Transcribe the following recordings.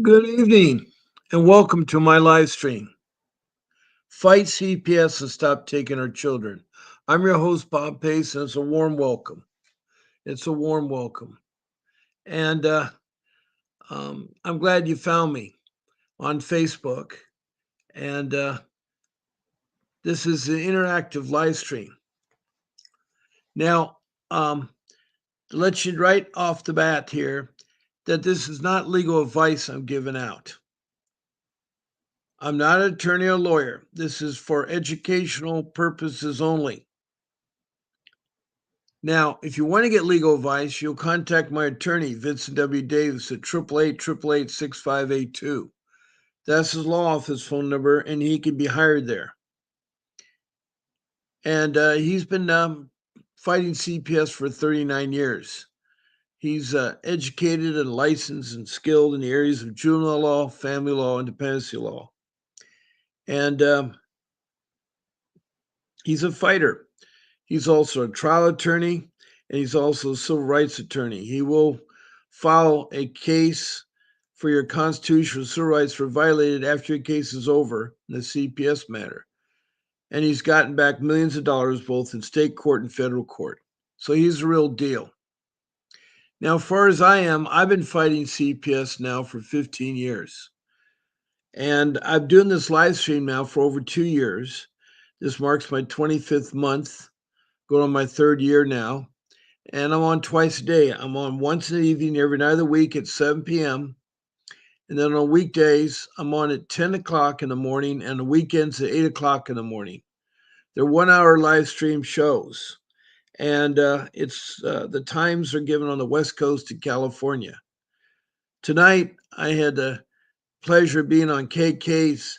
Good evening and welcome to my live stream. Fight CPS and stop taking our children. I'm your host, Bob Pace, and it's a warm welcome. It's a warm welcome. And I'm glad you found me on Facebook. And this is an interactive live stream. Now, to let you right off the bat here that this is not legal advice I'm giving out. I'm not an attorney or lawyer. This is for educational purposes only. Now, if you want to get legal advice, you'll contact my attorney, Vincent W. Davis, at 888-888-6582. That's his law office phone number, and he can be hired there. And he's been fighting CPS for 39 years. He's educated and licensed and skilled in the areas of juvenile law, family law, and dependency law. And he's a fighter. He's also a trial attorney, and he's also a civil rights attorney. He will file a case for your constitutional civil rights were violated after your case is over in the CPS matter. And he's gotten back millions of dollars both in state court and federal court. So he's the real deal. Now, as far as I am, I've been fighting CPS now for 15 years. And I'm doing this live stream now for over 2 years. This marks my 25th month, going on my third year now. And I'm on twice a day. I'm on once in the evening every night of the week at 7 p.m. And then on weekdays, I'm on at 10 o'clock in the morning and the weekends at 8 o'clock in the morning. They're 1 hour live stream shows. And it's the times are given on the West Coast of California. Tonight, I had the pleasure of being on KK's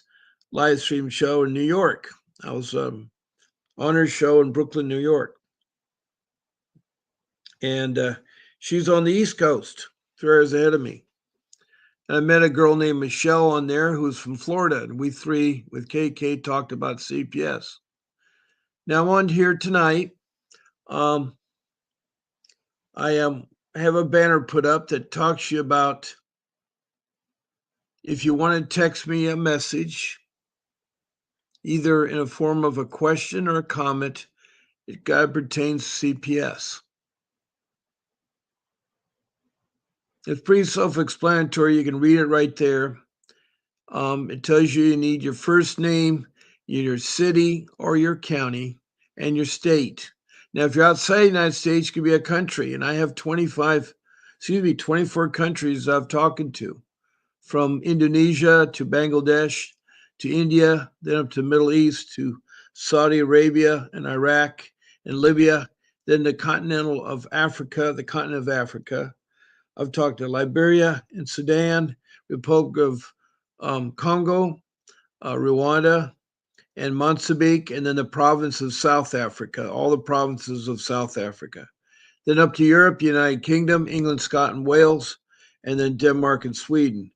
live stream show in New York. I was on her show in Brooklyn, New York. And she's on the East Coast, 3 hours ahead of me. And I met a girl named Michelle on there who's from Florida, and we three with KK talked about CPS. Now I'm on here tonight. I have a banner put up that talks to you about if you want to text me a message, either in a form of a question or a comment, it pertains to CPS. It's pretty self-explanatory. You can read it right there. It tells you need your first name, your city or your county, and your state. Now, if you're outside the United States, it could be a country. And I have 24 countries I've talked to, from Indonesia to Bangladesh to India, then up to Middle East to Saudi Arabia and Iraq and Libya, then the continent of Africa. I've talked to Liberia and Sudan, Republic of Congo, Rwanda, and Mozambique, and then the province of South Africa, all the provinces of South Africa. Then up to Europe, United Kingdom, England, Scotland, Wales, and then Denmark and Sweden.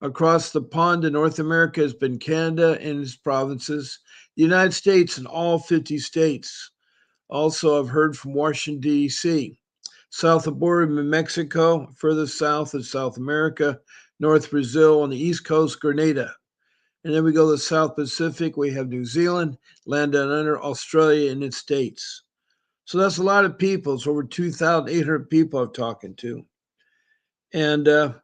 Across the pond in North America has been Canada and its provinces, the United States and all 50 states. Also, I've heard from Washington, D.C., south of border of Mexico, further south is South America, North Brazil, on the East Coast, Grenada. And then we go to the South Pacific, we have New Zealand, land down under, Australia, and its states. So that's a lot of people. It's over 2,800 people I've talked to. And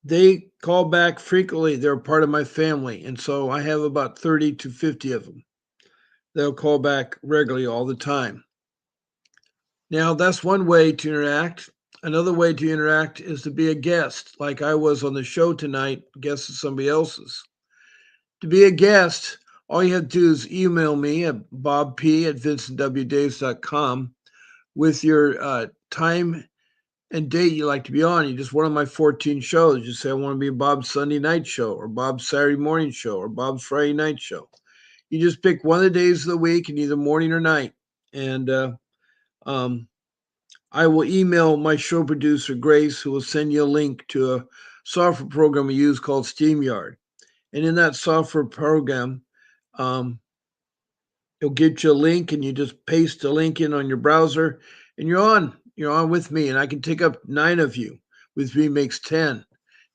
they call back frequently. They're a part of my family. And so I have about 30 to 50 of them. They'll call back regularly all the time. Now, that's one way to interact. Another way to interact is to be a guest, like I was on the show tonight, guest of somebody else's. To be a guest, all you have to do is email me at bobp@vincentwdavis.com with your time and date you'd like to be on. You just one of my 14 shows. You say, I want to be Bob's Sunday night show or Bob's Saturday morning show or Bob's Friday night show. You just pick one of the days of the week and either morning or night. And I will email my show producer, Grace, who will send you a link to a software program we use called StreamYard. And in that software program, it'll get you a link and you just paste the link in on your browser and you're on with me. And I can take up 9 of you. With me makes 10.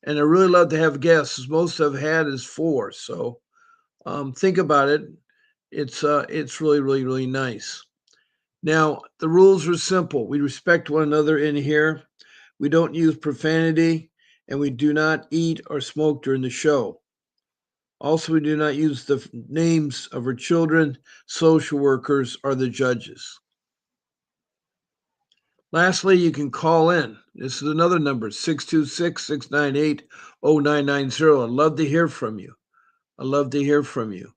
And I really love to have guests. Most I've had is four. So think about it. It's really, really, really nice. Now, the rules are simple. We respect one another in here. We don't use profanity, and we do not eat or smoke during the show. Also, we do not use the names of our children, social workers, or the judges. Lastly, you can call in. This is another number, 626-698-0990. I'd love to hear from you. I'd love to hear from you.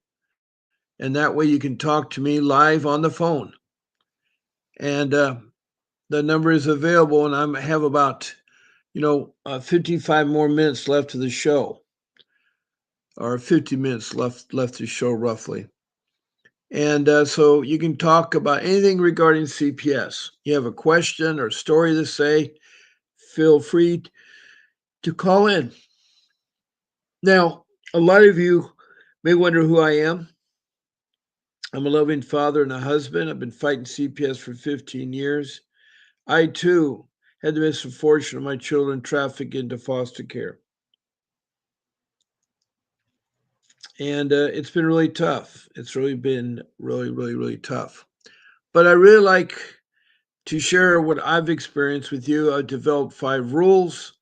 And that way you can talk to me live on the phone. And the number is available, and I have about 55 more minutes left of the show, or 50 minutes left to show roughly. And so you can talk about anything regarding CPS. You have a question or story to say, feel free to call in. Now, a lot of you may wonder who I am. I'm a loving father and a husband. I've been fighting CPS for 15 years. I too had the misfortune of my children trafficked into foster care. And it's been really tough. It's really been really, really, really tough. But I really like to share what I've experienced with you. I've developed 5 rules,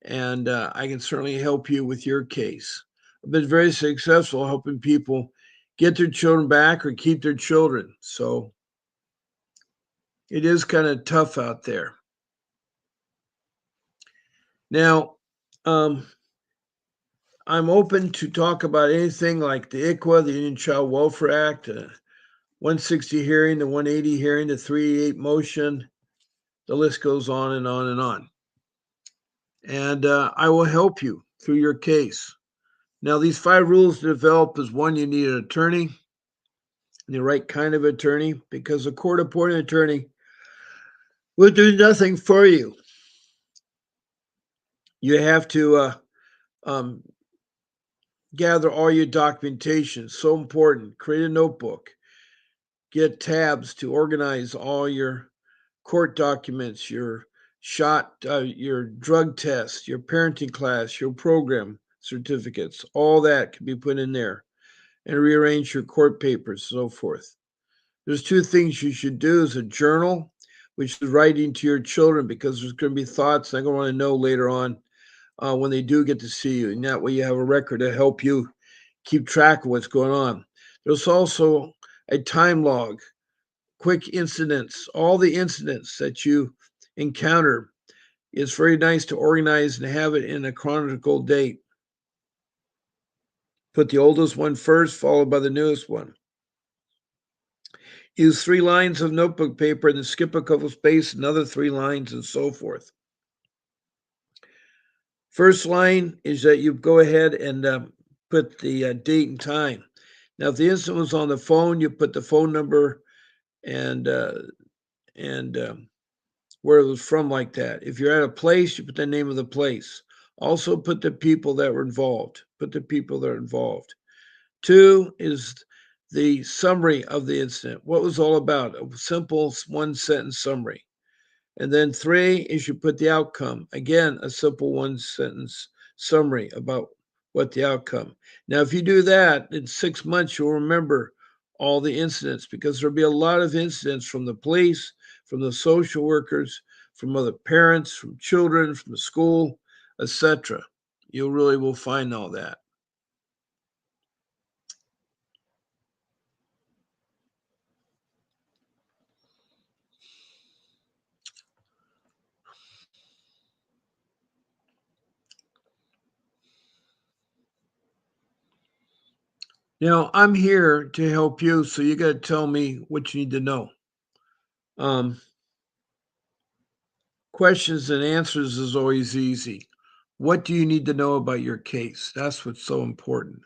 and I can certainly help you with your case. I've been very successful helping people get their children back or keep their children. So it is kind of tough out there. Now, um, I'm open to talk about anything like the ICWA, the Indian Child Welfare Act, 160 hearing, the 180 hearing, the 388 motion. The list goes on and on and on. And I will help you through your case. Now, these 5 rules to develop is one, you need an attorney, the right kind of attorney, because a court appointed attorney will do nothing for you. You have to um, gather all your documentation. So important. Create a notebook. Get tabs to organize all your court documents, your drug test, your parenting class, your program certificates. All that can be put in there, and rearrange your court papers, so forth. There's 2 things you should do: is a journal, which is writing to your children, because there's going to be thoughts they're going to want to know later on when they do get to see you. And that way you have a record to help you keep track of what's going on. There's also a time log, quick incidents, all the incidents that you encounter. It's very nice to organize and have it in a chronological date. Put the oldest one first, followed by the newest one. Use 3 lines of notebook paper and then skip a couple spaces, another 3 lines, and so forth. First line is that you go ahead and put the date and time. Now, if the incident was on the phone, you put the phone number and where it was from, like that. If you're at a place, you put the name of the place. Also, put the people that were involved. Put the people that are involved. 2 is the summary of the incident. What was all about? A simple 1-sentence summary. And then 3 is you put the outcome. Again, a simple 1-sentence summary about what the outcome. Now, if you do that, in 6 months, you'll remember all the incidents, because there'll be a lot of incidents from the police, from the social workers, from other parents, from children, from the school, etc. You really will find all that. Now, I'm here to help you, so you got to tell me what you need to know. Um, Questions and answers is always easy. What do you need to know about your case? That's what's so important.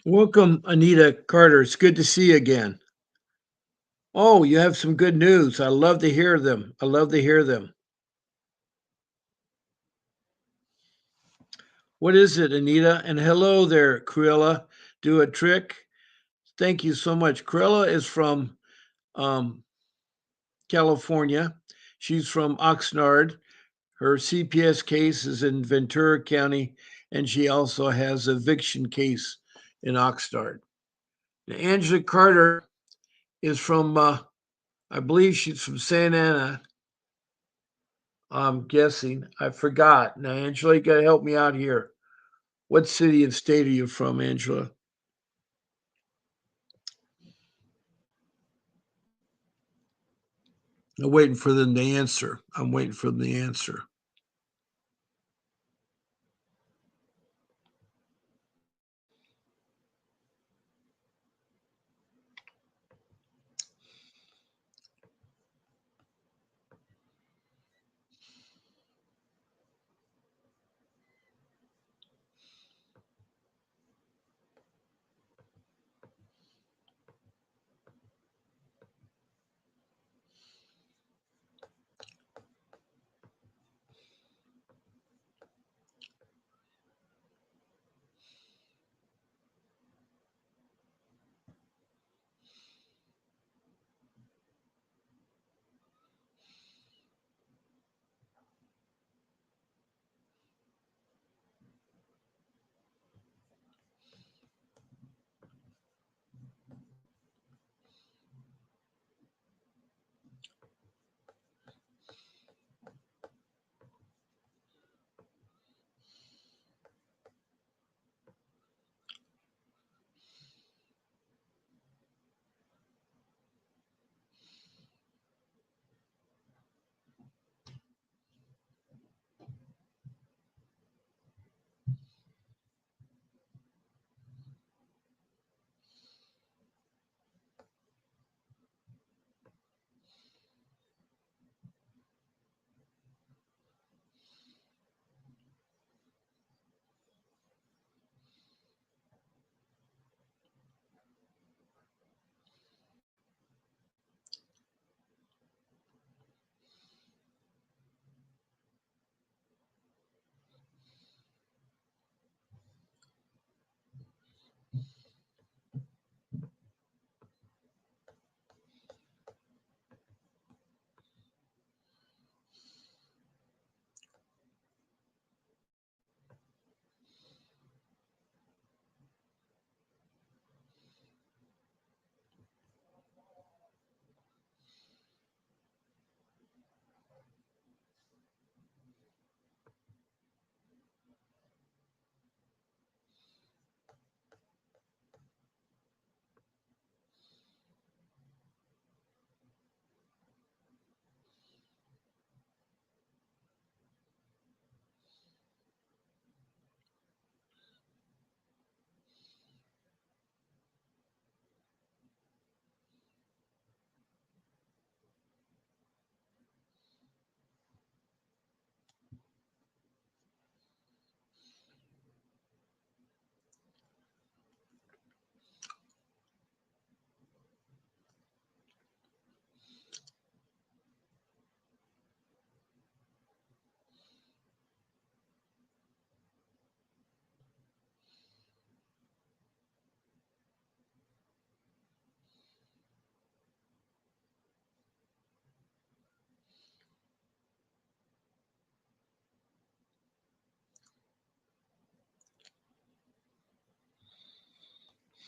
Welcome, Anita Carter. It's good to see you again. Oh, you have some good news. I love to hear them. I love to hear them. What is it, Anita? And hello there, Cruella. Do a trick. Thank you so much. Cruella is from um, California. She's from Oxnard. Her CPS case is in Ventura County, and she also has a eviction case in Oxnard. Now, Angela Carter is from, I believe she's from Santa Ana. I'm guessing. I forgot. Now, Angela, you got to help me out here. What city and state are you from, Angela? I'm waiting for them to answer. I'm waiting for them to answer.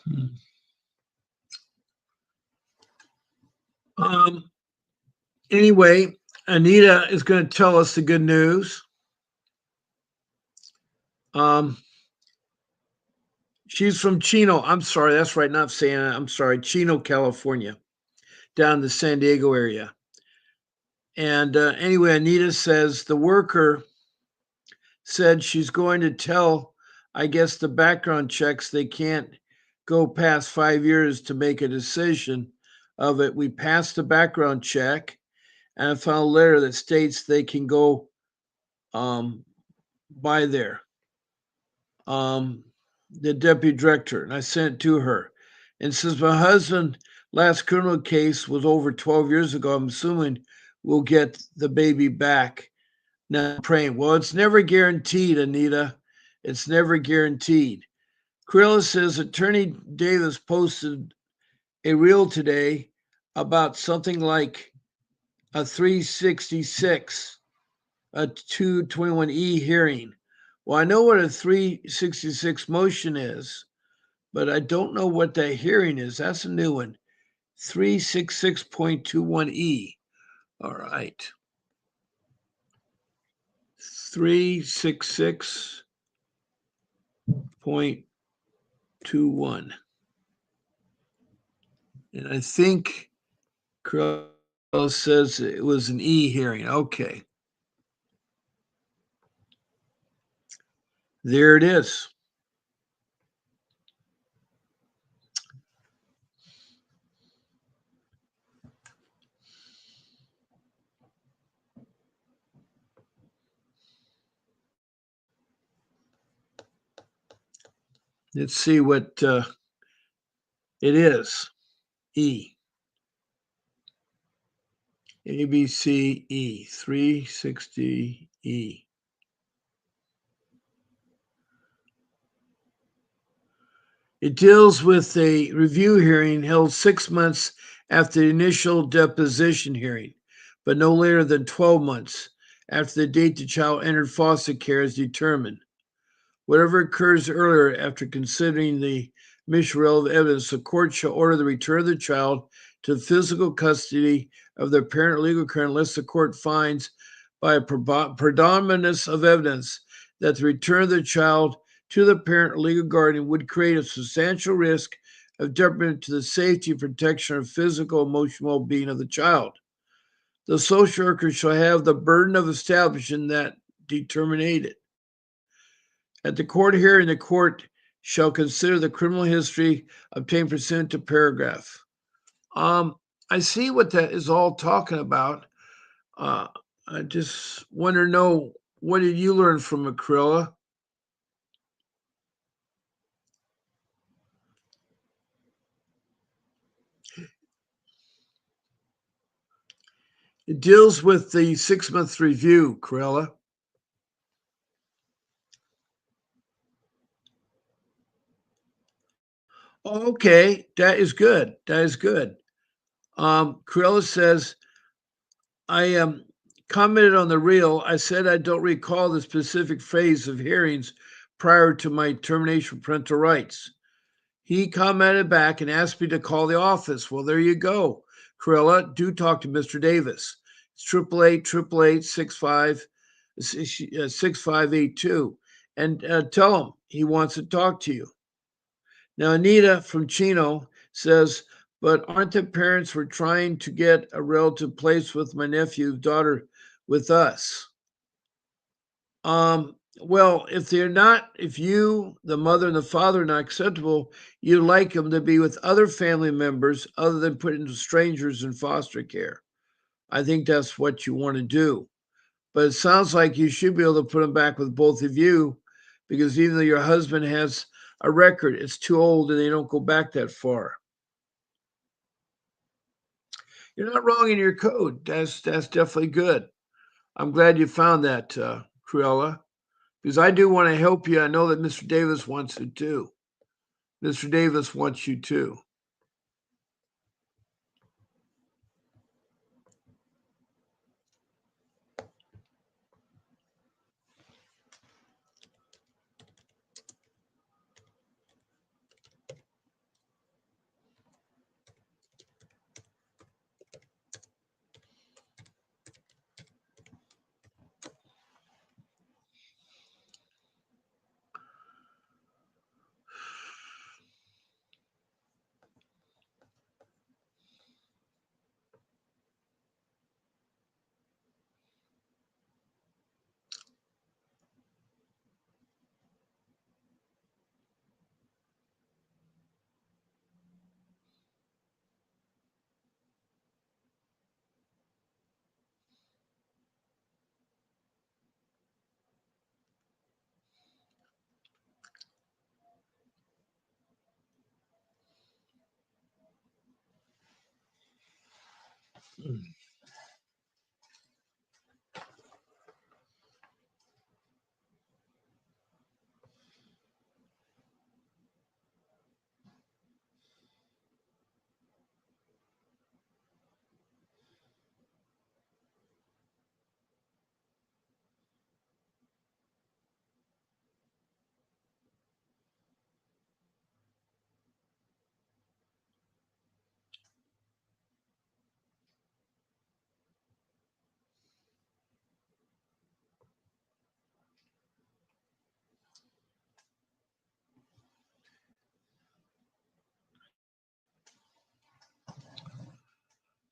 Hmm. Um, anyway, Anita is going to tell us the good news. Um, she's from Chino. I'm sorry, that's right, not Santa. I'm sorry, Chino, California, down the San Diego area. And anyway, Anita says the worker said she's going to tell, I guess, the background checks they can't go past 5 years to make a decision of it. We passed the background check, and I found a letter that states they can go um, by there. Um, the deputy director, and I sent it to her. And since my husband last criminal case was over 12 years ago, I'm assuming we'll get the baby back. Now I'm praying. Well, it's never guaranteed, Anita. It's never guaranteed. Krilla says Attorney Davis posted a reel today about something like a 366, a 221E hearing. Well, I know what a 366 motion is, but I don't know what that hearing is. That's a new one. 366.21E. All right. 366.21. And I think Carl says it was an E hearing. Okay. There it is. Let's see what it is. E. A, B, C, E. 360 E. It deals with a review hearing held 6 months after the initial deposition hearing, but no later than 12 months after the date the child entered foster care is determined. Whatever occurs earlier after considering the misrelevant evidence, the court shall order the return of the child to the physical custody of their parent or legal parent unless the court finds by a predominance of evidence that the return of the child to the parent or legal guardian would create a substantial risk of detriment to the safety, protection, or physical, emotional well-being of the child. The social worker shall have the burden of establishing that determination. At the court hearing, the court shall consider the criminal history obtained pursuant to paragraph. I see what that is all talking about. Uh, I just want to know, what did you learn from Acryla? It deals with the 6 month review, Corella. Oh, okay, that is good. That is good. Corella says, I commented on the reel. I said I don't recall the specific phase of hearings prior to my termination of parental rights. He commented back and asked me to call the office. Well, there you go. Corella, do talk to Mr. Davis. It's 888-6582 and tell him he wants to talk to you. Now, Anita from Chino says, but aren't the parents were trying to get a relative placed with my nephew's daughter with us? Well, if they're not, if you, the mother and the father, are not acceptable, you'd like them to be with other family members other than putting strangers in foster care. I think that's what you want to do. But it sounds like you should be able to put them back with both of you because even though your husband has a record, it's too old and they don't go back that far. You're not wrong in your code. That's definitely good. I'm glad you found that, Cruella, because I do want to help you. I know that Mr. Davis wants it too. Mr. Davis wants you too.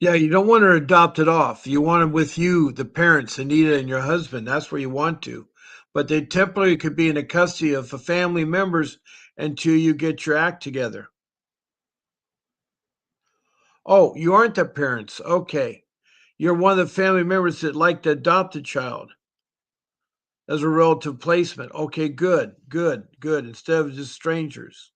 Yeah, you don't want her adopted off. You want them with you, the parents, Anita and your husband. That's where you want to. But they temporarily could be in the custody of the family members until you get your act together. Oh, you aren't the parents. Okay. You're one of the family members that like to adopt a child as a relative placement. Okay, good, good, good. Instead of just strangers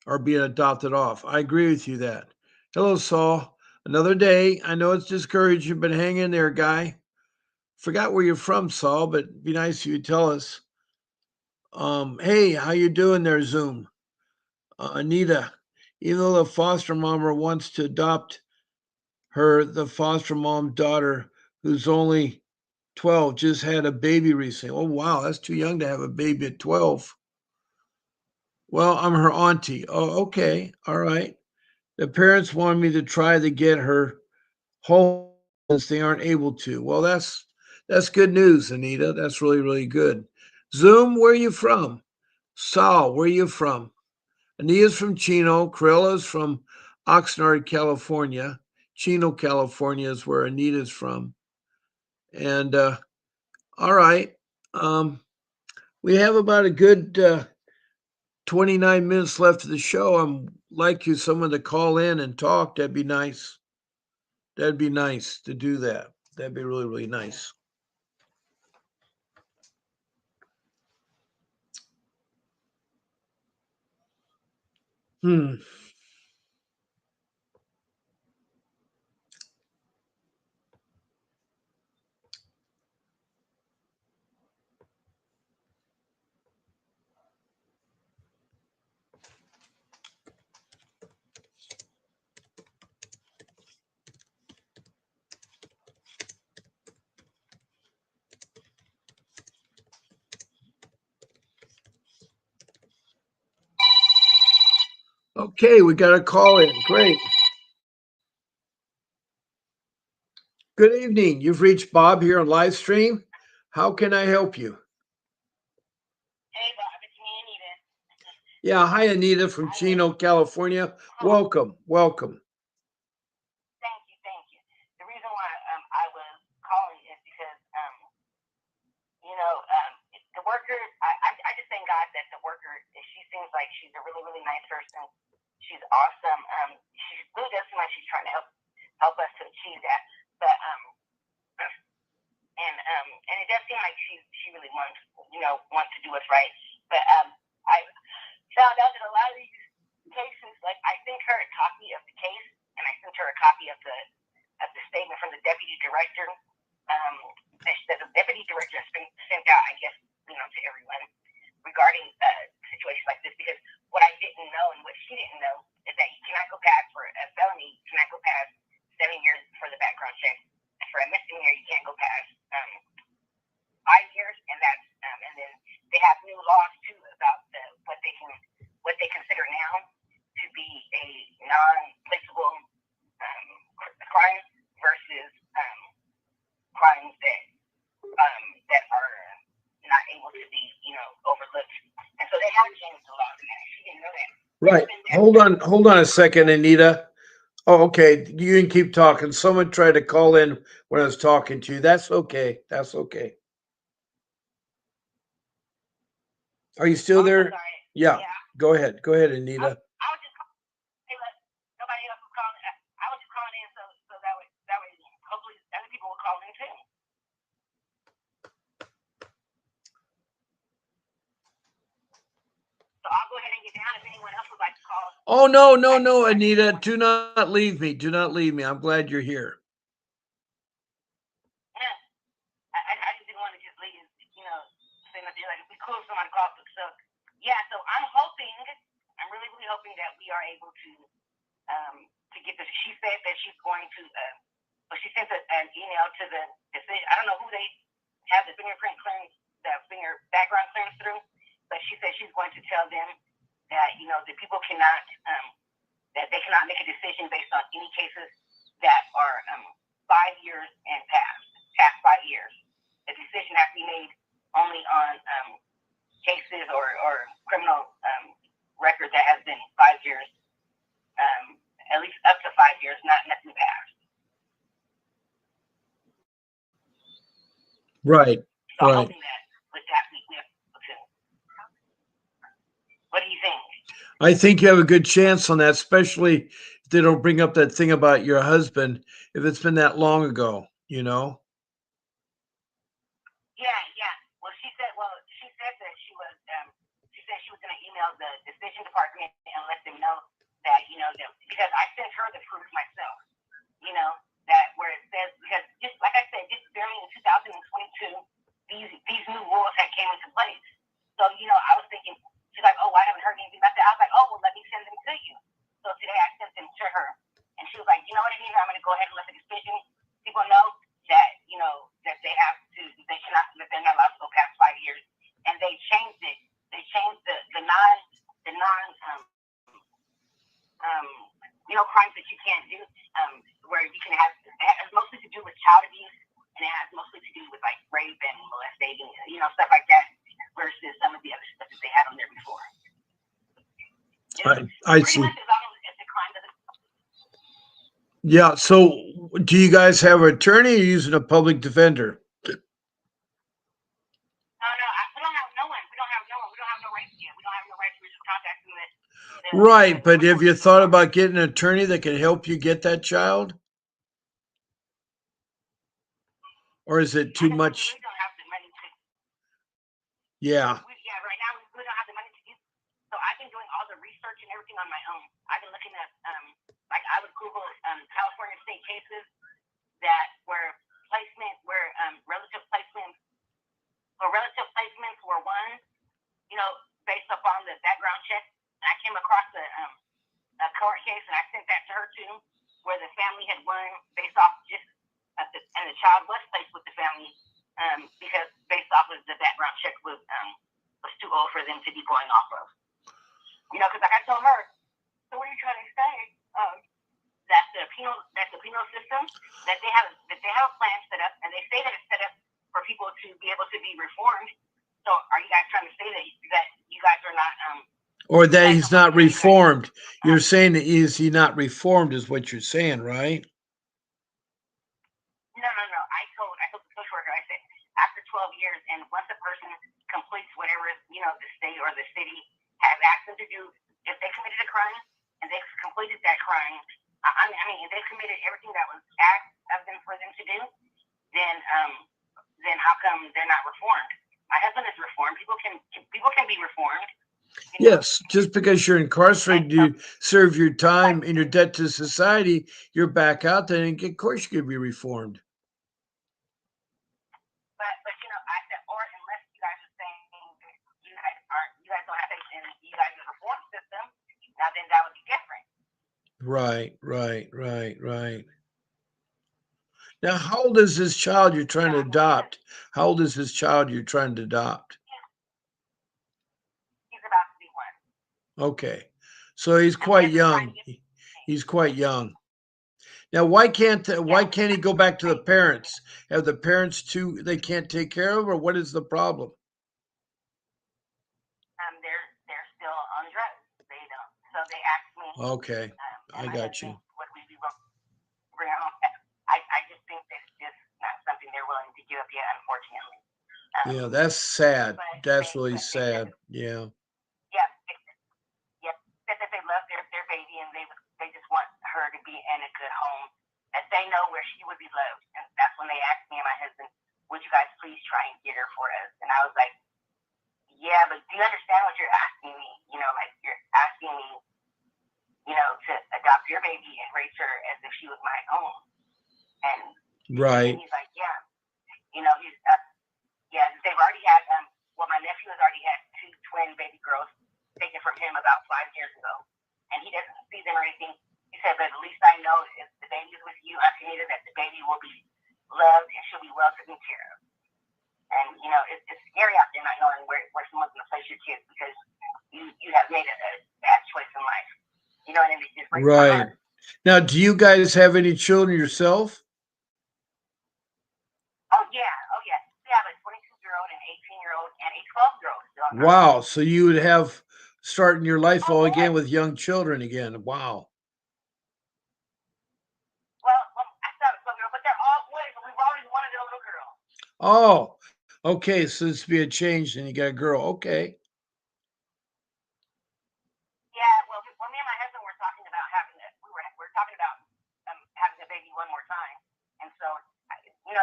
or being adopted off. I agree with you that. Hello, Saul. Another day. I know it's discouraging, but hang in there, guy. Forgot where you're from, Saul, but it'd be nice if you tell us. Hey, how you doing there, Zoom? Anita, even though the foster mama wants to adopt her, the foster mom daughter, who's only 12, just had a baby recently. Oh, wow, that's too young to have a baby at 12. Well, I'm her auntie. Oh, okay, all right. The parents wanted me to try to get her home since they aren't able to. Well, that's good news, Anita. That's really, really good. Zoom, where are you from? Sal, where are you from? Anita's from Chino. Corella's from Oxnard, California. Chino, California is where Anita's from. And all right. Um, we have about a good 29 minutes left of the show. I'm like you, someone to call in and talk. That'd be nice. That'd be nice to do that. That'd be really, really nice. Hmm. Okay, we got a call in. Great. Good evening. You've reached Bob here on live stream. How can I help you? Hey, Bob, it's me, Anita. Yeah, hi, Anita from I was, Chino, California. Welcome, welcome. thank you. The reason why I was calling is because the worker. I just thank God that the worker. She seems like she's a really really nice person. She's awesome. She really does seem like she's trying to help us to achieve that. But and it does seem like she really wants to do us right. But I found out that a lot of these cases, like I sent her a copy of the case, and I sent her a copy of the statement from the deputy director. Um, that the deputy director has been sent out, I guess, to everyone regarding situations like this. Because what I didn't know and what she didn't know is that you cannot go past for a felony. You cannot go past 7 years for the background check. For a misdemeanor, you can't go past 5 years, and then they have new laws too about what they consider now to be a non-placeable crime versus crimes that are not able to be overlooked. And so they have changed the laws, and she didn't know that. Right. Hold on a second, Anita. Oh, okay. You can keep talking. Someone tried to call in when I was talking to you. That's okay. That's okay. Are you still there? Sorry. Yeah. Yeah. Go ahead. Go ahead, Anita. I was just hey, look, nobody else was calling. I was just calling in so that way hopefully other people will call in too. So I'll go ahead and get down if anyone else would like to call. Oh, no, I no, just no, I just didn't Anita, want. do not leave me. Do not leave me. I'm glad you're here. Yeah, I just didn't want to just leave. You know, saying that like it'd be cool if someone called. So yeah, so I'm hoping. I'm really really hoping that we are able to get this. She said that she's going to. But she sent an email to the decision. I don't know who they have the fingerprint clearance, the finger background clearance through, but she said she's going to tell them that the people cannot that they cannot make a decision based on any cases that are 5 years and past 5 years. The decision has to be made only on cases or criminal record that has been 5 years, at least up to 5 years, not nothing past. Right, So I'm right. hoping that with that we have to. What do you think? I think you have a good chance on that, especially if they don't bring up that thing about your husband, if it's been that long ago, you know? Yeah, yeah. Well, she said that she said she was going to email the decision department and let them know that because I sent her the proof myself. You know that where it says because just like I said, just barely in 2022, these new rules had came into place. So I was thinking she's like, oh, I haven't heard anything about that. I was like, oh, well, let me send them to you. So today I sent them to her, and she was like, you know what, Anita, I'm going to go ahead and let the decision people know that that they're not allowed to go past 5 years, and they changed it. They changed the non crimes that you can't do, where you can have it has mostly to do with child abuse, and it has mostly to do with like rape and molesting, stuff like that, versus some of the other stuff that they had on there before. I Pretty much see. as long as the crime doesn't. Yeah. So, do you guys have an attorney or using a public defender? No, no, we don't have no one. We don't have no one. We don't have no rights yet. We don't have no rights. We're just contacting Right. the But have court you system thought now. about getting an attorney that can help you get that child? Or is it too Honestly, we much? really don't have the money to. Yeah. Right now we really don't have the money to do. So I've been doing all the research and everything on my own. I've been looking at like I would Google California state cases that were relative placements were won, based upon the background check. And I came across a court case, and I sent that to her too, where the family had won based off and the child was placed with the family because based off of the background check was too old for them to be going off of. Because like I told her, so what are you trying to say? That the penal system that they have a plan set up, and they say that it's set up for people to be able to be reformed. So are you guys trying to say that you guys are not Or you that guys he's don't believe not that you guys reformed. You're saying that is he not reformed is what you're saying, right? No. I told the social worker, I said, after 12 years, and once a person completes whatever, the state or the city has asked them to do, if they committed a crime and they've completed that crime, I mean, if they committed everything that was asked of them for them to do, then how come they're not reformed? My husband is reformed. People can be reformed. Yes, just because you're And incarcerated, so, you serve your right. time and your debt to society, you're back out there, and of course you could be reformed. But I said, or unless you guys are saying you guys don't have faith in you guys' reform system, now then that would be different. Right, right, right, right. Now, how old is this child you're trying to adopt? How old is this child you're trying to adopt? He's about to be one. Okay. So he's And we quite have been trying young. to get. He's quite young. Now, why Yeah, can't he go back to the parents? Have the parents too they can't take care of, or what is the problem? they're still on drugs. They don't. So they asked me, Okay. and I my got husband, you. would we be willing to bring home? I just think that's just not something they're willing to give up yet, unfortunately. Um, Yeah, that's sad. but That's really they said, sad. Yeah. yeah, yeah, said that they love their baby, and they just want her to be in a good home, that they know where she would be loved. And that's when they asked me and my husband, would you guys please try and get her for us? And I was like, yeah, but do you understand what you're asking me? Like you're asking me Right. And he's like, yeah, he's yeah. They've already had my nephew has already had 2 twin baby girls taken from him about 5 years ago, and he doesn't see them or anything. He said, but at least I know if the baby is with you, Auntie Nita, that the baby will be loved and she'll be well taken care of. And it's scary out there not knowing where someone's going to place your kids because you have made a bad choice in life. And it just breaks my Right. heart. Now, do you guys have any children yourself? Oh yeah. We have a 22-year-old, an 18-year-old, and a 12-year-old still in high Wow. school. So you would have starting your life Oh all yes. again with young children again. Wow. Well, I still have a 12-year-old, but they're all boys. We've always wanted a little girl. Oh, okay. So this be a change, and you got a girl. Okay. Yeah. Well, me and my husband were talking about we're talking about having a baby one more time, and so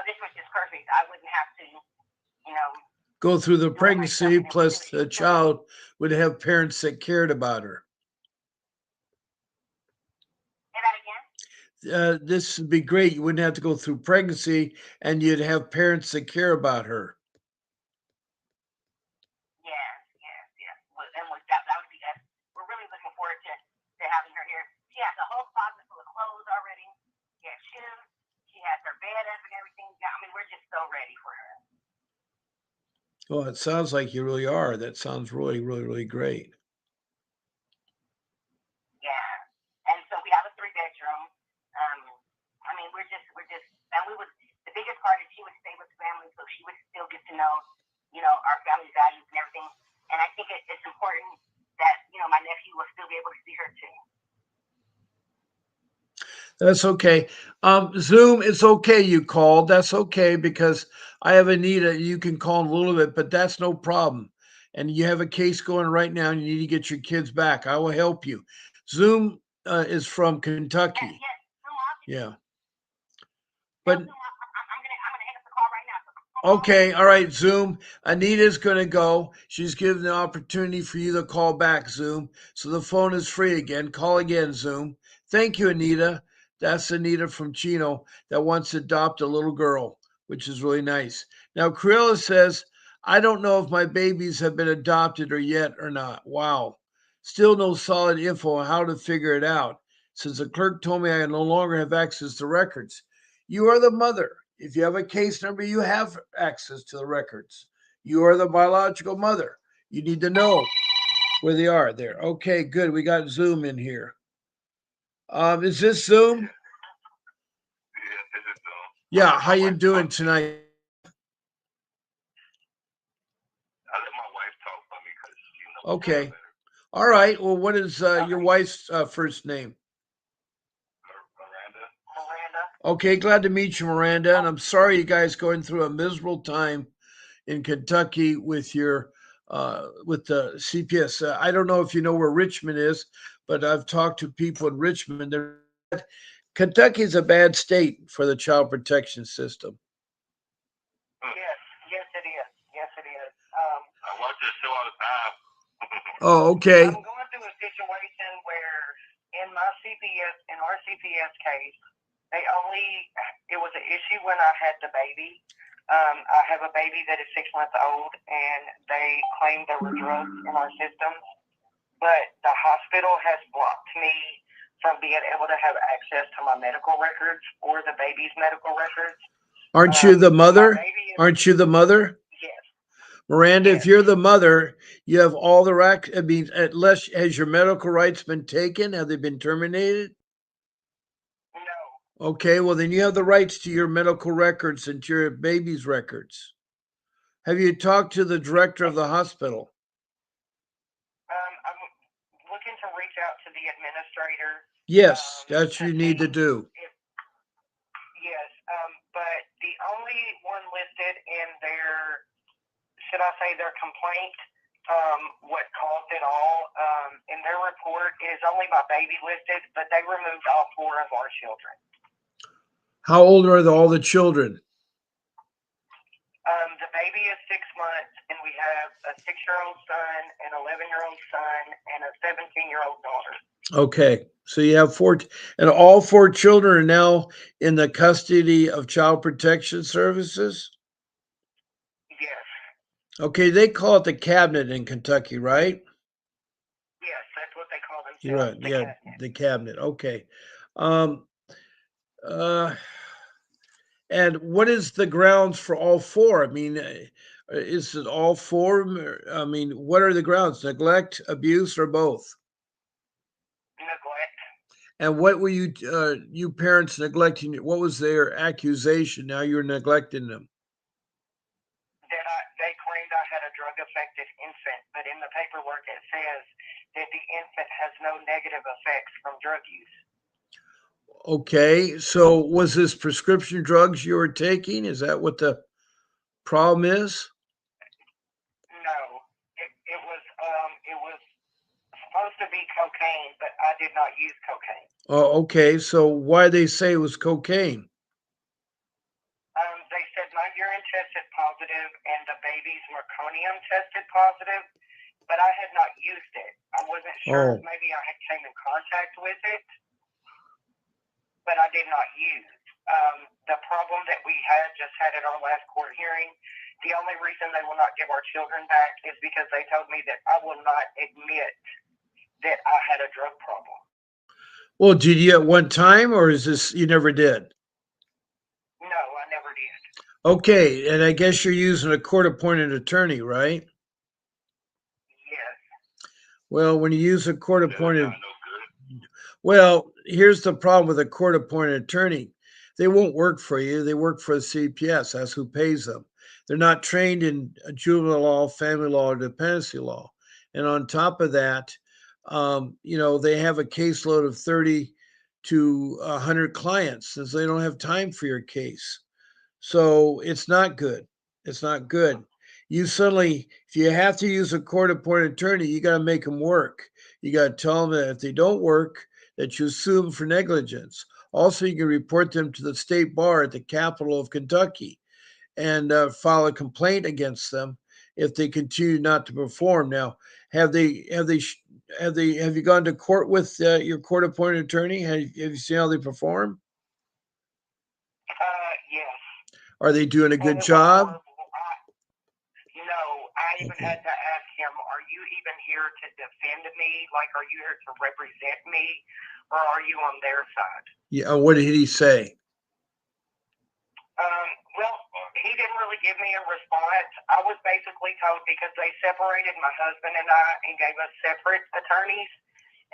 this was just perfect. I wouldn't have to Go through the do it myself, pregnancy, and it was plus the child would have parents that cared about her. Say that again. This would be great. You wouldn't have to go through pregnancy, and you'd have parents that care about her. Yes. And that would be us. We're really looking forward to having her here. She has a whole closet full of clothes already. She has shoes. She has her bed up and everything. I mean, we're just so ready for her. Well, it sounds like you really are. That sounds really, really, really great. Yeah. And so we have a 3-bedroom. Um, I mean, and the biggest part is she would stay with family, so she would still get to know, our family values and everything. And I think it's important that, my nephew will still be able to see her too. That's okay. Zoom, it's okay you called. That's okay because I have Anita. You can call in a little bit, but that's no problem. And you have a case going right now and you need to get your kids back. I will help you. Zoom is from Kentucky. Yes. Yeah. No, But I'm gonna hang up the call right now. So okay, all right, Zoom. Anita's going to go. She's given the opportunity for you to call back, Zoom. So the phone is free again. Call again, Zoom. Thank you, Anita. That's Anita from Chino that wants to adopt a little girl, which is really nice. Now, Cruella says, I don't know if my babies have been adopted or yet or not. Wow. Still no solid info on how to figure it out, since the clerk told me I no longer have access to records. You are the mother. If you have a case number, you have access to the records. You are the biological mother. You need to know where they are there. Okay, good. We got Zoom in here. Is this Zoom? Yeah, this is Yeah, how you doing tonight? I let my wife talk for me because she knows Okay. better. All right. Well, what is your wife's first name? Miranda. Okay, glad to meet you, Miranda. And I'm sorry you guys going through a miserable time in Kentucky with your with the CPS. I don't know if you know where Richmond is, but I've talked to people in Richmond. Kentucky's a bad state for the child protection system. Yes, it is. Yes, it is. I watch this show all the time. Oh, okay. I'm going through a situation where in our CPS case, it was an issue when I had the baby. I have a baby that is 6 months old, and they claim there were drugs in our systems, but the hospital has blocked me from being able to have access to my medical records or the baby's medical records. Aren't you the mother? Is, Aren't you the mother? Yes. Miranda, Yes. if you're the mother, you have all the right. I mean, unless has your medical rights been taken? Have they been terminated? No. Okay, well then you have the rights to your medical records and to your baby's records. Have you talked to the director of the hospital? I'm looking to reach out to the administrator. Yes, that's what you need to do. Yes, but the only one listed in their, should I say, their complaint, what caused it all, in their report is only my baby listed, but they removed all 4 of our children. How old are all the children? The baby is 6 months, and we have a 6-year-old son, an 11-year-old son, and a 17-year-old daughter. Okay, So you have four, and all four children are now in the custody of Child Protection Services. Yes, Okay, they call it the cabinet in Kentucky, right? yes, that's what they call You're themselves, right. the Yeah, cabinet. the cabinet. Okay. Um, uh, and what is the grounds for all four? I mean, is it all four? I mean, what are the grounds? Neglect, abuse, or both? Neglect. And what were you parents neglecting? What was their accusation? Now you're neglecting them. They claimed I had a drug affected infant, but in the paperwork it says that the infant has no negative effects from drug use. Okay, so was this prescription drugs you were taking? Is that what the problem is? No, it was supposed to be cocaine, but I did not use cocaine. Oh, okay. So why they say it was cocaine? They said my urine tested positive and the baby's meconium tested positive, but I had not used it. I wasn't sure if Oh, maybe I had came in contact with it, but I did not use. The problem that we had just had at our last court hearing, the only reason they will not give our children back is because they told me that I will not admit that I had a drug problem. well, did you at one time, or is this you never did? No, I never did. Okay, and I guess you're using a court-appointed attorney, right? Yes. Well, when you use a Yeah, that's court-appointed, not no good. well, here's the problem with a court-appointed attorney. They won't work for you. They work for the CPS. That's who pays them. They're not trained in juvenile law, family law, or dependency law. And on top of that, they have a caseload of 30 to 100 clients, since they don't have time for your case. So it's not good. It's not good. You suddenly, if you have to use a court appointed attorney, you got to make them work. You got to tell them that if they don't work, that you sue them for negligence. Also, you can report them to the state bar at the capital of Kentucky and file a complaint against them if they continue not to perform. Now, have you gone to court with your court appointed attorney? Have you seen how they perform? Yes. Are they doing a And good it was job? horrible. No, I even Okay. had to ask him, "Are you even here to defend me? Like, are you here to represent me, or are you on their side?" Yeah. What did he say? Well, he didn't really give me a response. I was basically told because they separated my husband and I and gave us separate attorneys.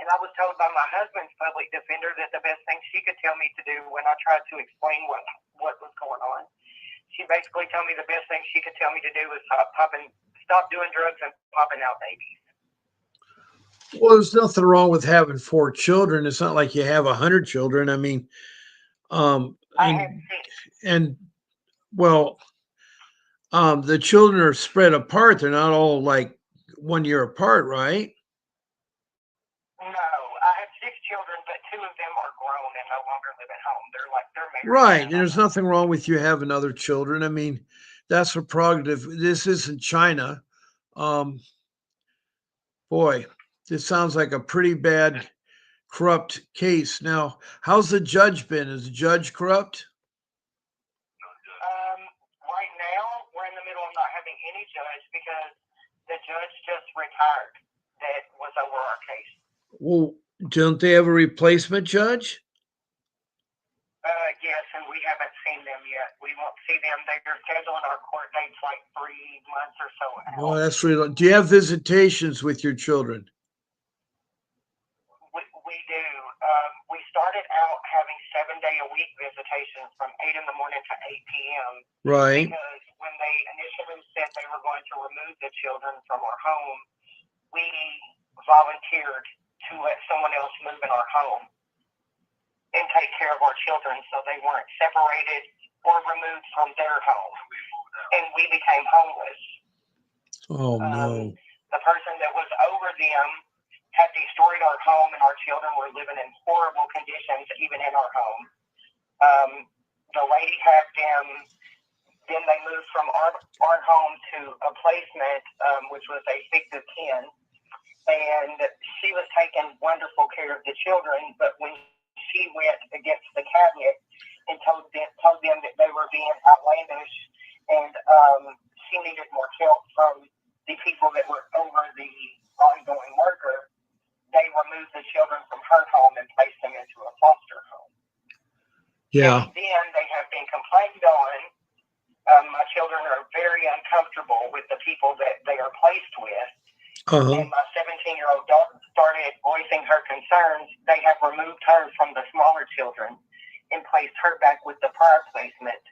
And I was told by my husband's public defender that the best thing she could tell me to do when I tried to explain what was going on, she basically told me the best thing she could tell me to do was stop doing drugs and popping out babies. Well, there's nothing wrong with having four children. It's not like you have 100 children. I mean, um, I had and six. and well, the children are spread apart. They're not all like 1 year apart, right? No, I had six children, but two of them are grown and no longer live at home. They're married and Right. And have a there's home. nothing wrong with you having other children. I mean, that's a prerogative. This isn't China. Um, boy, this sounds like a pretty bad, corrupt case. Now, how's the judge been? Is the judge corrupt? Right now, we're in the middle of not having any judge because the judge just retired that was over our case. Well, don't they have a replacement judge? Yes, and we haven't seen them yet. We won't see them. They're scheduling our court dates like 3 months or so Well, out. that's really. Do you have visitations with your children? We do. We started out having 7-day-a-week visitations from 8 in the morning to 8 p.m. Right. because when they initially said they were going to remove the children from our home, we volunteered to let someone else move in our home and take care of our children so they weren't separated or removed from their home. And we became homeless. Oh no. The person that was over them had destroyed our home, and our children were living in horrible conditions, even in our home. The lady had them. Then they moved from our home to a placement, which was a 6 of 10, and she was taking wonderful care of the children, but when she went against the cabinet and told them that they were being outlandish and she needed more help from the people that were over the ongoing worker, they removed the children from her home and placed them into a foster home. Yeah. And then they have been complained on. My children are very uncomfortable with the people that they are placed with. And my 17-year-old daughter started voicing her concerns. They have removed her from the smaller children and placed her back with the prior placement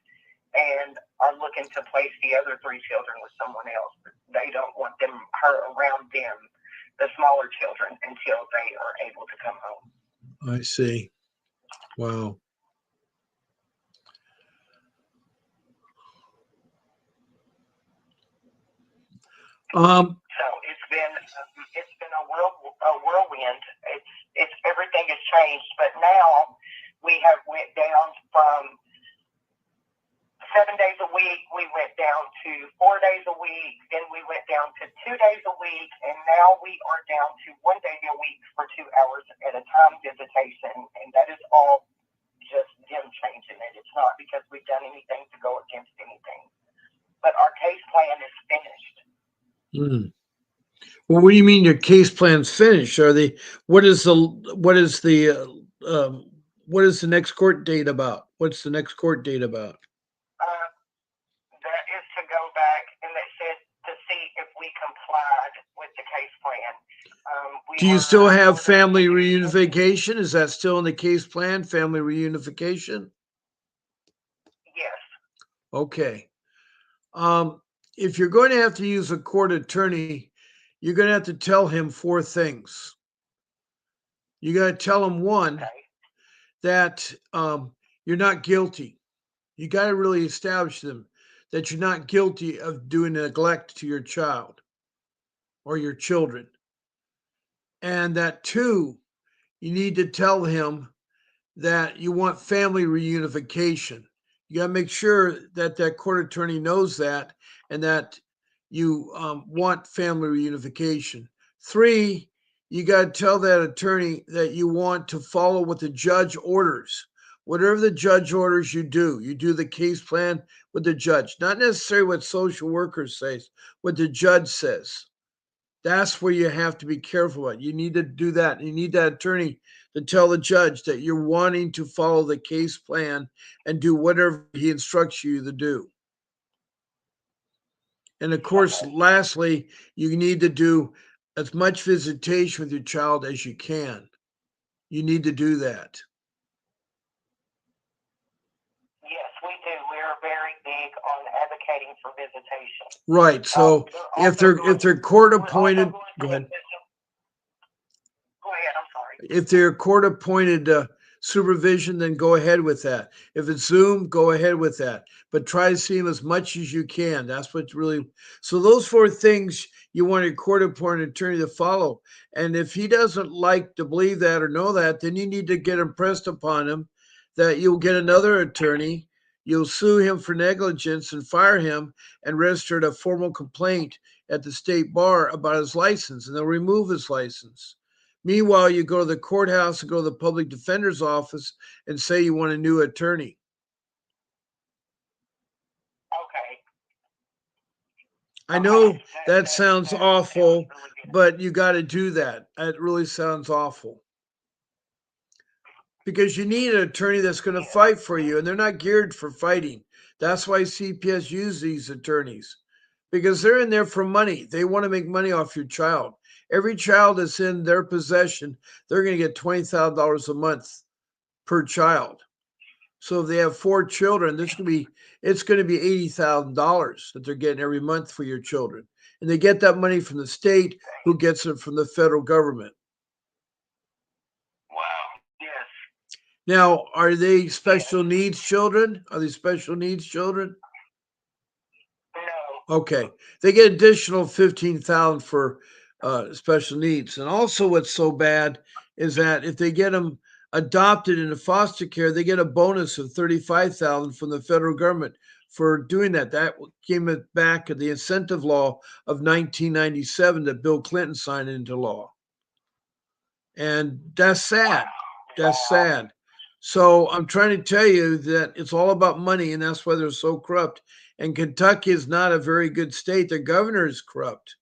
and are looking to place the other 3 children with someone else. They don't want her around them, the smaller children, until they are able to come home. I see. Wow. So it's been a whirlwind. It's everything has changed, but now we have went down from 7 days a week. We went down to 4 days a week. Then we went down to 2 days a week, and now we are down to 1 day a week for 2 hours at a time visitation, and that is all just them changing it. It's not because we've done anything to go against anything, but our case plan is finished. Well, what do you mean your case plan's finished? Are they? What is the next court date about? What's the next court date about? That is to go back and they said to see if we complied with the case plan. Do you still have family reunification? Is that still in the case plan? Family reunification? Yes. Okay. If you're going to have to use a court attorney, you're going to have to tell him 4 things. You got to tell him, one, that you're not guilty. You got to really establish them that you're not guilty of doing neglect to your child or your children. And that 2, you need to tell him that you want family reunification. You got to make sure that that court attorney knows that and that you want family reunification. 3, you got to tell that attorney that you want to follow what the judge orders. Whatever the judge orders, you do the case plan with the judge, not necessarily what social workers say, what the judge says. That's where you have to be careful about. You need to do that. You need that attorney to tell the judge that you're wanting to follow the case plan and do whatever he instructs you to do. And of course, lastly, you need to do as much visitation with your child as you can. You need to do that. Yes, we do. We're very big on advocating for visitation. Right. So if they're court appointed, go ahead. Go ahead. I'm sorry. If they're court appointed supervision, then go ahead with that. If it's Zoom, go ahead with that. But try to see him as much as you can. That's what's really. So those 4 things you want a court appointed attorney to follow. And if he doesn't like to believe that or know that, then you need to get impressed upon him that you'll get another attorney. You'll sue him for negligence and fire him and register a formal complaint at the state bar about his license, and they'll remove his license. Meanwhile, you go to the courthouse and go to the public defender's office and say you want a new attorney. Okay. I know that sounds awful, but you got to do that. It really sounds awful. Because you need an attorney that's going to fight for you, and they're not geared for fighting. That's why CPS use these attorneys, because they're in there for money. They want to make money off your child. Every child that's in their possession, they're going to get $20,000 a month per child. So if they have 4 children, it's going to be $80,000 that they're getting every month for your children, and they get that money from the state, who gets it from the federal government. Wow. Yes. Now, are they special needs children? Are they special needs children? No. Okay, they get additional 15,000 for special needs. And also, what's so bad is that if they get them adopted into foster care, they get a bonus of 35,000 from the federal government for doing that. That came back at the incentive law of 1997 that Bill Clinton signed into law. And that's sad. That's Wow. sad. So I'm trying to tell you that it's all about money, and that's why they're so corrupt. And Kentucky is not a very good state. The governor is corrupt.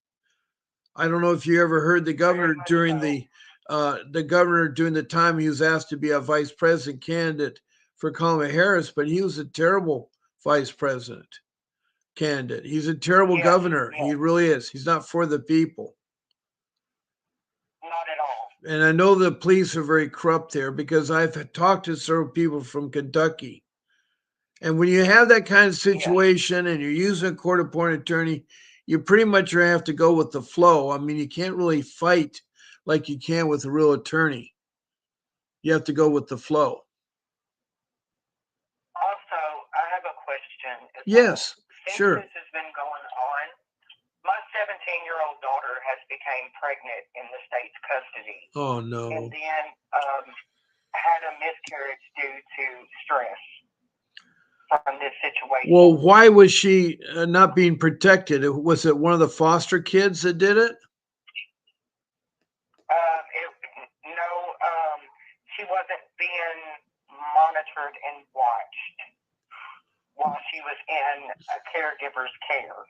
I don't know if you ever heard Very much so. the governor during the time he was asked to be a vice president candidate for Kamala Harris, but he was a terrible vice president candidate. He's a terrible Yes, governor. He yes, really is. He's not for the people. not at all. And I know the police are very corrupt there because I've talked to several people from Kentucky. And when you have that kind of Yes. situation and you're using a court appointed attorney, you pretty much have to go with the flow. I mean, you can't really fight like you can with a real attorney. You have to go with the flow. Also, I have a question as well. Yes, Since sure. this has been going on, my 17-year-old daughter has become pregnant in the state's custody. Oh, And no. then had a miscarriage due to stress from this situation. Well, why was she not being protected? Was it one of the foster kids that did it? No, she wasn't being monitored and watched while she was in a caregiver's care.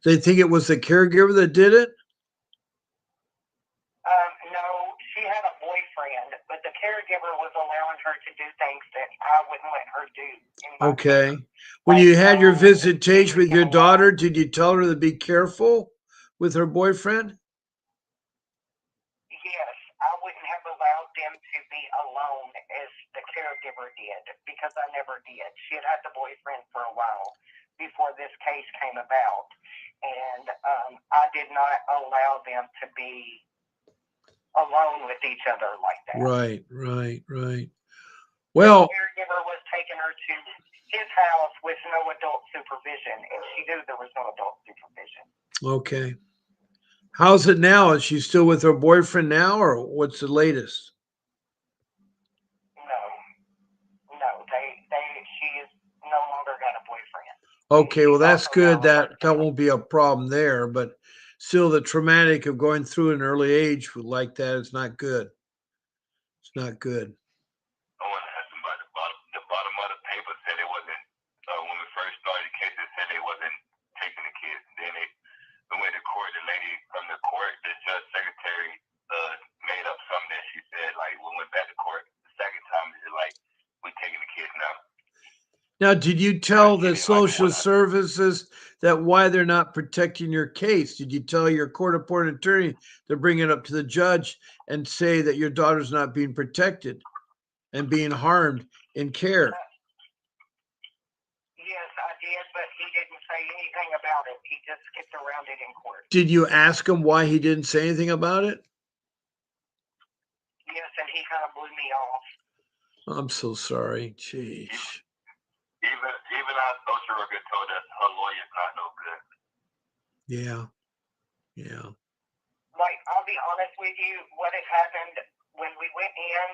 They think it was the caregiver that did it? No, she had a boyfriend, but the caregiver was allowing her to do things that I wouldn't let her do. Okay. When you had your visitation with your daughter, did you tell her to be careful with her boyfriend? Yes, I wouldn't have allowed them to be alone as the caregiver did because I never did. She had had the boyfriend for a while before this case came about, and I did not allow them to be alone with each other like that. Right. Well, the caregiver was taking her to his house with no adult supervision, and she knew there was no adult supervision. okay. How's it now? Is she still with her boyfriend now, or what's the latest? She is no longer got a boyfriend. Okay, well, She's that's also good. now with her That family. won't be a problem there, but still, the traumatic of going through an early age like that is not good. It's not good. I want to ask them about the bottom of the paper said it wasn't, when we first started the case, it said they wasn't taking the kids. Then we went to court, the lady from the court, the judge secretary, made up something that she said, like, we went back to court the second time, it's like, we taking the kids now. Now, did you tell the social services that why they're not protecting your case? Did you tell your court appointed attorney to bring it up to the judge and say that your daughter's not being protected and being harmed in care? Yes, I did, but he didn't say anything about it. He just skipped around it in court. Did you ask him why he didn't say anything about it? Yes, and he kind of blew me off. I'm so sorry. Jeez. Even our social worker told us her lawyer's not no good. Yeah. Like, I'll be honest with you, what had happened when we went in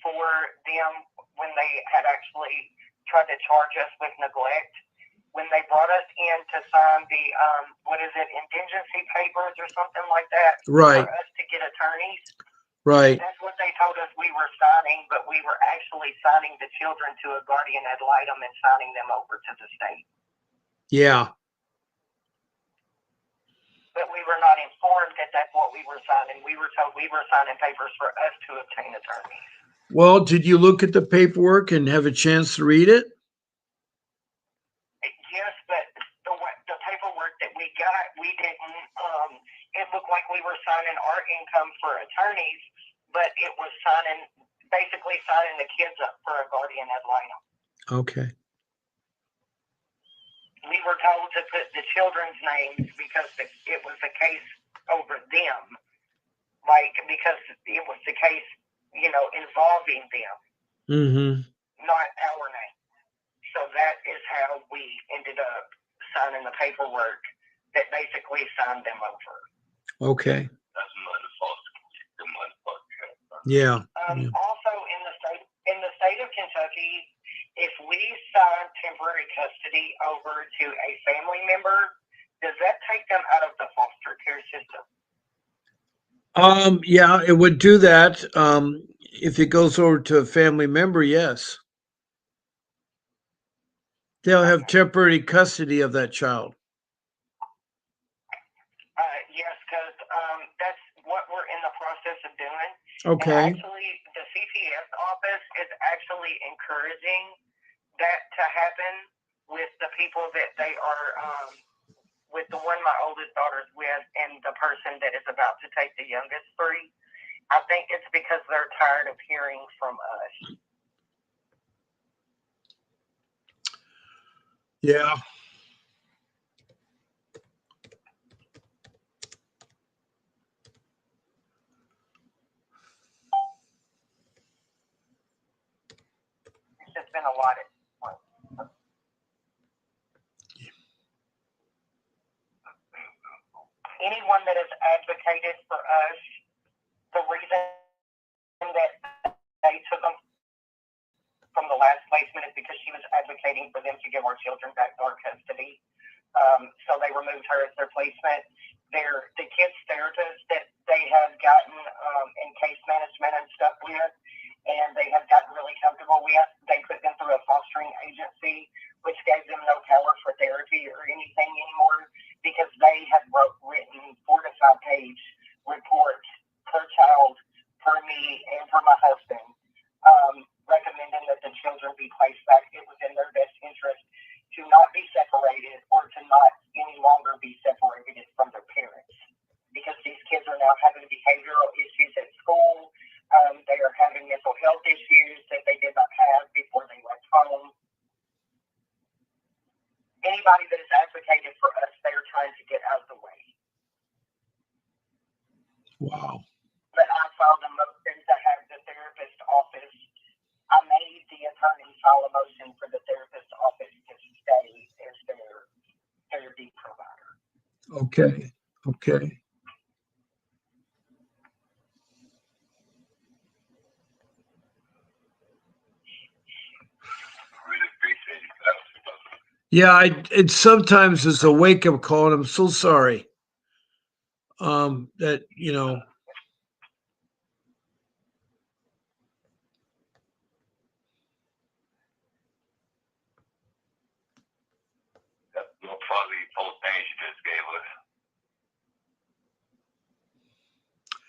for them, when they had actually tried to charge us with neglect, when they brought us in to sign the, indigency papers or something like that, Right. for us to get attorneys, Right. that's what they told us we were signing, but we were actually signing the children to a guardian ad litem and signing them over to the state. Yeah. But we were not informed that that's what we were signing. We were told we were signing papers for us to obtain attorneys. Well, did you look at the paperwork and have a chance to read it? Yes, but the paperwork that we got, we didn't. It looked like we were signing our income for attorneys, but it was basically signing the kids up for a guardian ad litem. Okay. We were told to put the children's names because it was the case over them, because it was the case, involving them, not our name. So that is how we ended up signing the paperwork that basically signed them over. Okay. That's another false. Yeah. Also, in the state of Kentucky, if we sign temporary custody over to a family member, does that take them out of the foster care system? Yeah, it would do that. If it goes over to a family member, yes. They'll have Okay. temporary custody of that child. Yes, because that's what we're in the process of doing. And Okay. actually, the CPS office is actually encouraging that to happen with the people that they are, with the one my oldest daughter's with and the person that is about to take the youngest three. I think it's because they're tired of hearing from us. Yeah. It's just been a lot at this point. Anyone that has advocated for us, the reason that they took them from the last placement is because she was advocating for them to give our children back to our custody. So they removed her as their placement. The kids therapists that they have gotten in case management and stuff with, and they have gotten really comfortable with. They put them through a fostering agency, which gave them no power for therapy or anything anymore because they had written 4 to 5 page reports per child, per me, and for my husband, recommending that the children be placed back. It was in their best interest to not be separated or to not any longer be separated from their parents because these kids are now having behavioral issues at school. They are having mental health issues that they did not have before they left home. Anybody that has advocated for us, they are trying to get out of the way. Wow. But I filed a motion to have the therapist office. I made the attorney file a motion for the therapist office to stay as their therapy provider. Okay. Okay. Really appreciate it. Yeah, it sometimes is a wake up call, and I'm so sorry. That No probably both things you just gave us.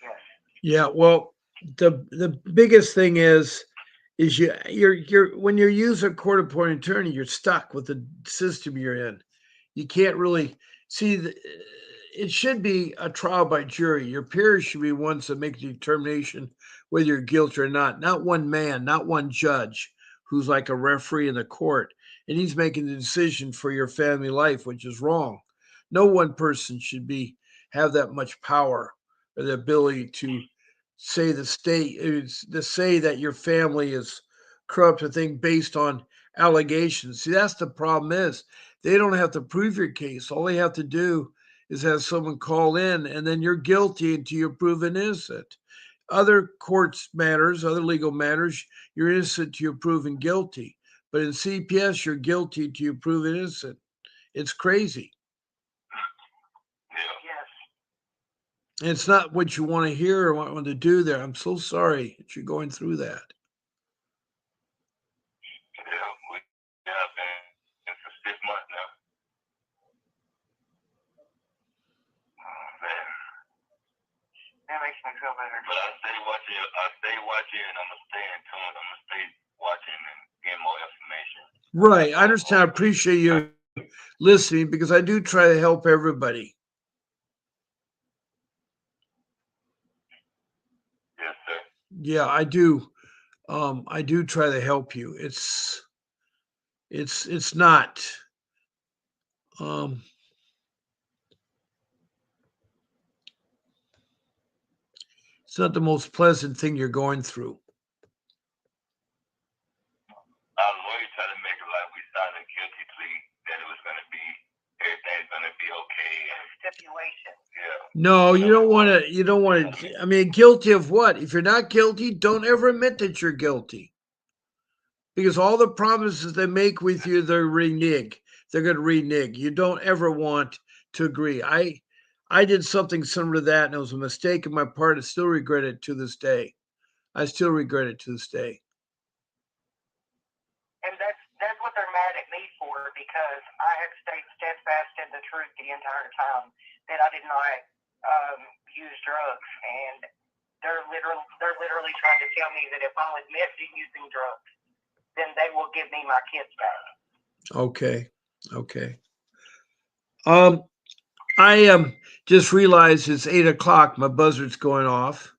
Yes. Yeah. Well, the biggest thing is you're when you use a court appointed attorney, you're stuck with the system you're in. You can't really see it should be a trial by jury. Your peers should be ones that make the determination whether you're guilty or not one man, not one judge who's like a referee in the court, and he's making the decision for your family life, which is wrong. No one person should be have that much power or the ability to say the state is to say that your family is corrupt a thing based on allegations. See, that's the problem is they don't have to prove your case. All they have to do is have someone call in and then you're guilty until you're proven innocent. Other courts matters, other legal matters, you're innocent till you're proven guilty. But in CPS, you're guilty till you're proven innocent. It's crazy. Yeah. Yes. And it's not what you want to hear or want to do there. I'm so sorry that you're going through that. Yeah. We have been in for 6 months now. Man. That makes me feel better. But I stay watching, and I'm gonna stay in tune. I'm gonna stay watching and getting more information. Right. I understand. I appreciate you listening because I do try to help everybody. Yes, sir. Yeah, I do. I do try to help you. It's not um it's not the most pleasant thing you're going through. Our lawyer tried to make it like we signed a guilty plea that it was gonna be everything's gonna be okay and Stipulation. yeah. No, you don't want to. You don't want to. I mean, guilty of what? If you're not guilty, don't ever admit that you're guilty. Because all the promises they make with you, they're renege. They're going to renege. You don't ever want to agree. I did something similar to that, and it was a mistake on my part. I still regret it to this day. I still regret it to this day. And that's what they're mad at me for, because I have stayed steadfast in the truth the entire time that I did not use drugs, and they're literally trying to tell me that if I'll admit to using drugs, then they will give me my kids back. Okay. Okay. I just realized it's 8 o'clock. My buzzard's going off.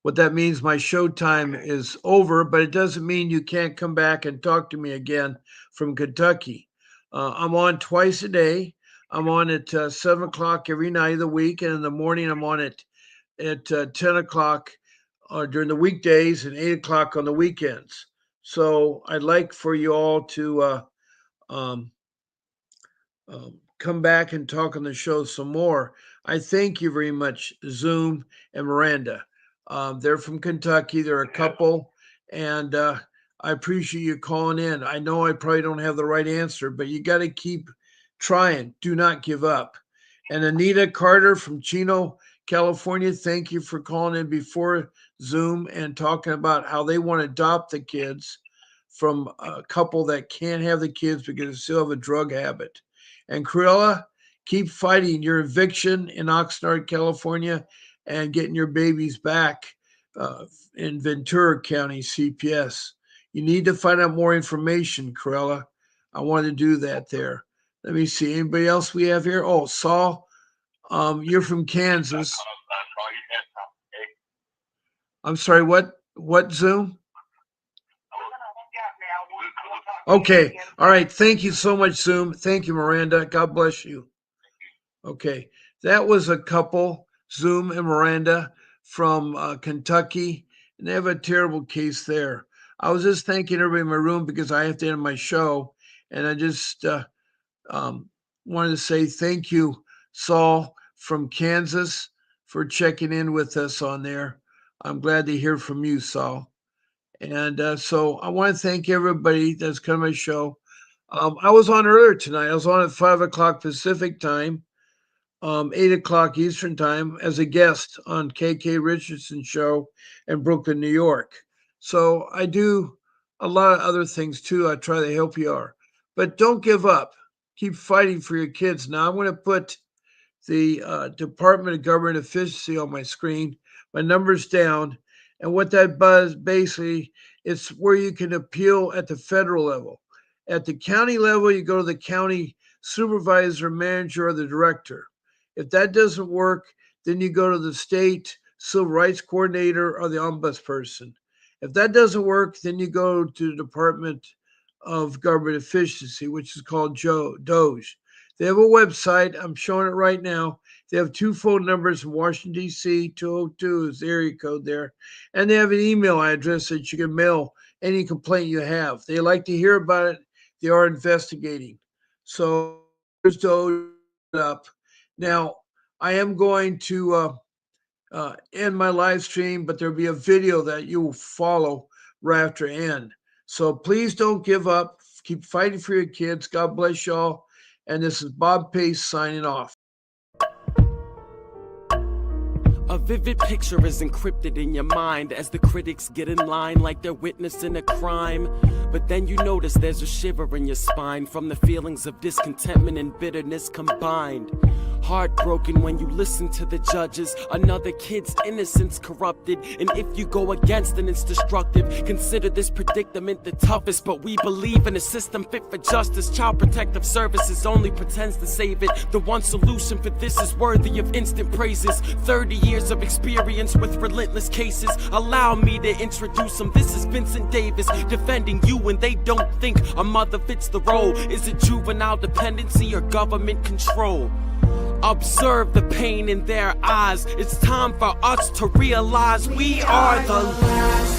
What that means, my show time is over, but it doesn't mean you can't come back and talk to me again from Kentucky. I'm on twice a day. I'm on at 7 o'clock every night of the week, and in the morning I'm on at 10 o'clock during the weekdays and 8 o'clock on the weekends. So I'd like for you all to um, come back and talk on the show some more. I thank you very much, Zoom and Miranda. They're from Kentucky. They're a couple, and I appreciate you calling in. I know I probably don't have the right answer, but you got to keep trying. Do not give up. And Anita Carter from Chino, California, thank you for calling in before Zoom and talking about how they want to adopt the kids from a couple that can't have the kids because they still have a drug habit. And Cruella, keep fighting your eviction in Oxnard, California, and getting your babies back in Ventura County CPS. You need to find out more information, Cruella. I want to do that there. Let me see. Anybody else we have here? Oh, Saul, you're from Kansas. I'm sorry, what Zoom? Okay. All right. Thank you so much, Zoom. Thank you, Miranda. God bless you. Okay. That was a couple, Zoom and Miranda from Kentucky, and they have a terrible case there. I was just thanking everybody in my room because I have to end my show, and I just wanted to say thank you, Saul from Kansas, for checking in with us on there. I'm glad to hear from you, Saul. And so I want to thank everybody that's come to my show. I was on earlier tonight. I was on at 5 o'clock Pacific time, 8 o'clock Eastern time as a guest on KK Richardson show in Brooklyn, New York. So I do a lot of other things too. I try to help you out, but don't give up. Keep fighting for your kids. Now I'm going to put the Department of Government Efficiency on my screen. My number's down. And what that does basically, it's where you can appeal at the federal level. At the county level, you go to the county supervisor, manager, or the director. If that doesn't work, then you go to the state civil rights coordinator or the ombudsperson. If that doesn't work, then you go to the Department of Government Efficiency, which is called DOGE. They have a website. I'm showing it right now. They have 2 phone numbers in Washington, D.C. 202 is the area code there. And they have an email address that you can mail any complaint you have. They like to hear about it. They are investigating. So here's DOGE up. Now, I am going to end my live stream, but there'll be a video that you will follow right after end. So please don't give up. Keep fighting for your kids. God bless y'all. And this is Bob Pace signing off. A vivid picture is encrypted in your mind as the critics get in line like they're witnessing a crime. But then you notice there's a shiver in your spine from the feelings of discontentment and bitterness combined. Heartbroken when you listen to the judges, another kid's innocence corrupted, and if you go against it, it's destructive. Consider this predicament the toughest, but we believe in a system fit for justice. Child Protective Services only pretends to save it. The one solution for this is worthy of instant praises. 30 years of experience with relentless cases. Allow me to introduce them. This is Vincent Davis, defending you when they don't think a mother fits the role. Is it juvenile dependency or government control? Observe the pain in their eyes. It's time for us to realize we are the last